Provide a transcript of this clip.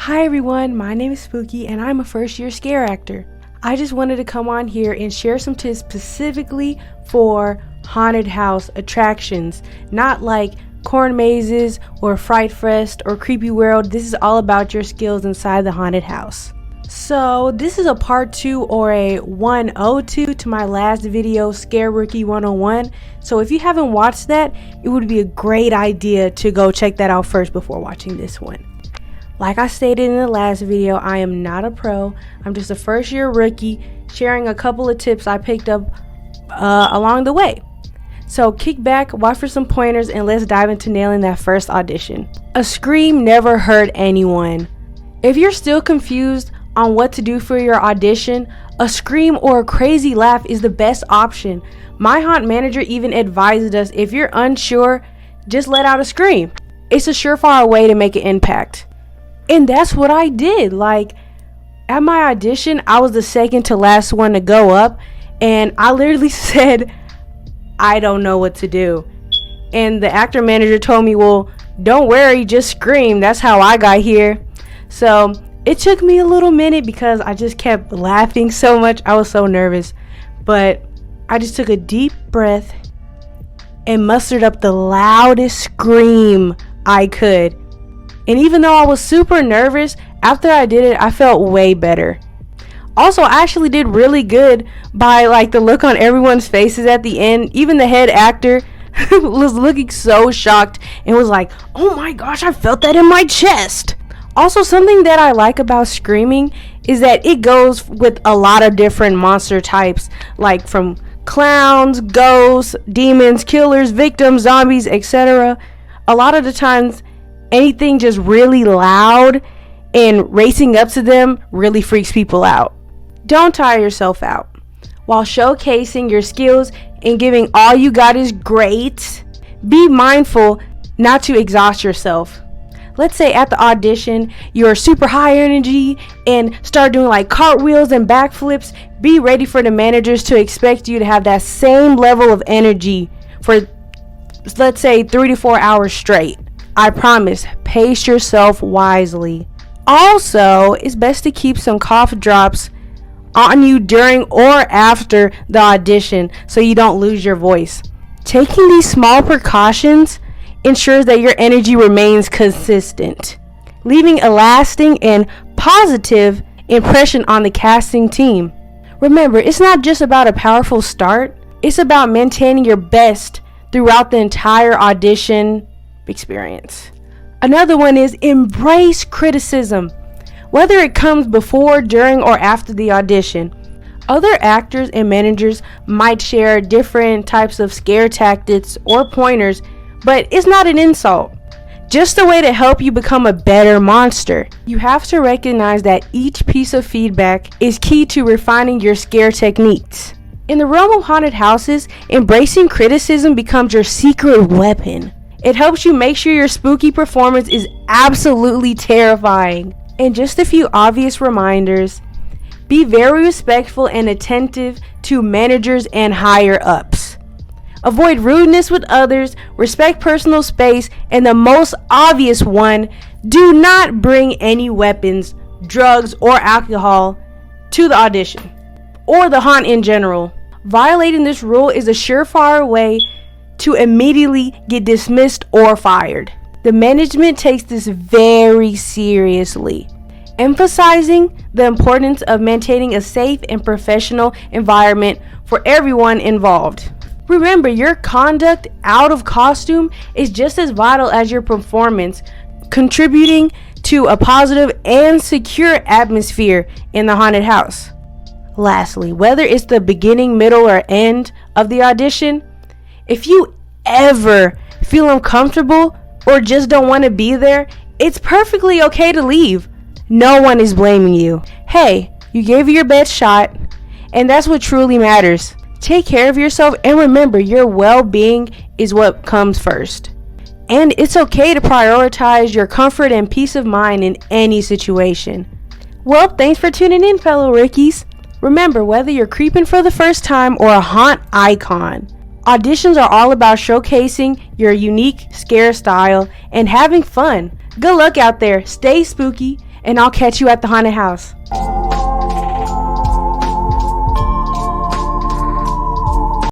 Hi everyone, my name is Spooky and I'm a first year scare actor. I just wanted to come on here and share some tips specifically for haunted house attractions, not like corn mazes or Fright Fest or Creepy World. This is all about your skills inside the haunted house. So this is a part 2 or a 102 to my last video, Scare Rookie 101. So if you haven't watched that, it would be a great idea to go check that out first before watching this one. Like I stated in the last video, I am not a pro. I'm just a first year rookie sharing a couple of tips I picked up along the way. So kick back, watch for some pointers, and let's dive into nailing that first audition. A scream never hurt anyone. If you're still confused on what to do for your audition, a scream or a crazy laugh is the best option. My haunt manager even advised us, if you're unsure, just let out a scream. It's a surefire way to make an impact. And that's what I did. Like, at my audition, I was the second to last one to go up, and I literally said, I don't know what to do. And the actor manager told me, well, don't worry, just scream. That's how I got here. So it took me a little minute because I just kept laughing so much. I was so nervous. But I just took a deep breath and mustered up the loudest scream I could. And even though I was super nervous, after I did it, I felt way better. Also, I actually did really good by like the look on everyone's faces at the end. Even the head actor was looking so shocked and was like, oh my gosh, I felt that in my chest. Also, something that I like about screaming is that it goes with a lot of different monster types, like from clowns, ghosts, demons, killers, victims, zombies, etc. A lot of the times, anything just really loud and racing up to them really freaks people out. Don't tire yourself out. While showcasing your skills and giving all you got is great, be mindful not to exhaust yourself. Let's say at the audition, you're super high energy and start doing like cartwheels and backflips. Be ready for the managers to expect you to have that same level of energy for, let's say, 3 to 4 hours straight. I promise, pace yourself wisely. Also, it's best to keep some cough drops on you during or after the audition so you don't lose your voice. Taking these small precautions ensures that your energy remains consistent, leaving a lasting and positive impression on the casting team. Remember, it's not just about a powerful start, it's about maintaining your best throughout the entire audition experience. Another one is embrace criticism, whether it comes before, during, or after the audition. Other actors and managers might share different types of scare tactics or pointers, but it's not an insult, just a way to help you become a better monster. You have to recognize that each piece of feedback is key to refining your scare techniques. In the realm of haunted houses, embracing criticism becomes your secret weapon. It helps you make sure your spooky performance is absolutely terrifying. And just a few obvious reminders: be very respectful and attentive to managers and higher ups. Avoid rudeness with others, respect personal space, and the most obvious one, do not bring any weapons, drugs, or alcohol to the audition, or the haunt in general. Violating this rule is a surefire way to immediately get dismissed or fired. The management takes this very seriously, emphasizing the importance of maintaining a safe and professional environment for everyone involved. Remember, your conduct out of costume is just as vital as your performance, contributing to a positive and secure atmosphere in the haunted house. Lastly, whether it's the beginning, middle, or end of the audition, if you ever feel uncomfortable or just don't want to be there, it's perfectly okay to leave. No one is blaming you. Hey, you gave it your best shot, and that's what truly matters. Take care of yourself, and remember, your well-being is what comes first. And it's okay to prioritize your comfort and peace of mind in any situation. Well, thanks for tuning in, fellow rookies. Remember, whether you're creeping for the first time or a haunt icon, auditions are all about showcasing your unique scare style and having fun. Good luck out there, stay spooky, and I'll catch you at the haunted house.